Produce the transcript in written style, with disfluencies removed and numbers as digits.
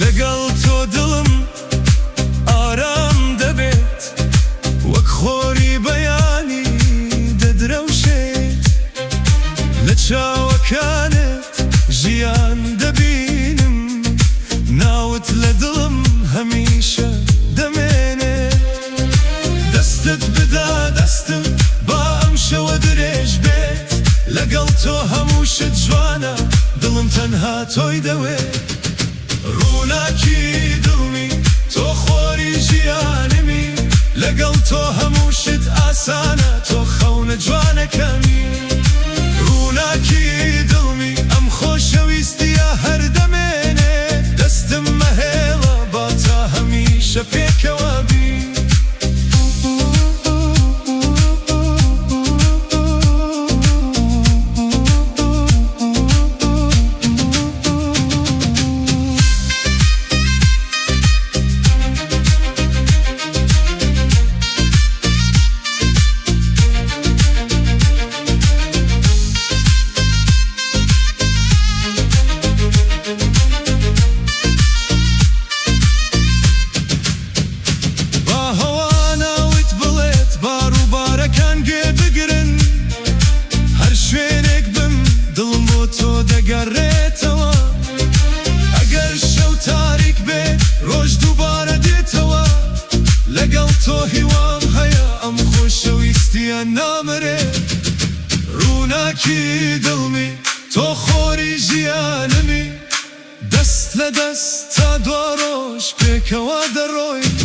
لەگەڵ تۆ دڵم ئارام دەبێت، وەک خۆری بەیانی دەدرەوشێت. لە چاوەکانت ژیان دەبینم، ناوت لە دڵم هەمیشە دەمێنێت. دەستت بدا دەستم با ئەم شەوە درێژ بێت، لەگەڵ تۆ هەموو شت جوانە، دڵم تەنها تۆی دەوێت. ڕووناکی دڵمی تۆ خۆری ژیانمی، لەگەڵ تۆ هەموو شت ئاسانە، تۆ خەونە جوانەکەمی. ڕووناکی دڵمی ئەم خۆشەویستیە هەر دەمێنێت، دەستم مەهێڵە با تا هەمیشە پێکەوە بی. دەگەڕێتەوە ئەگەر شەو تاریک بێت، ڕۆژ دووبارە دێتەوە. لەگەڵ تۆ هیوام هەیە، ئەم خۆشەویستیە نامرێت. ڕووناکی دڵمی تۆ خۆری ژیانمی، دەست لە دەست تا دوا ڕۆژ پێکەوە دەڕۆین.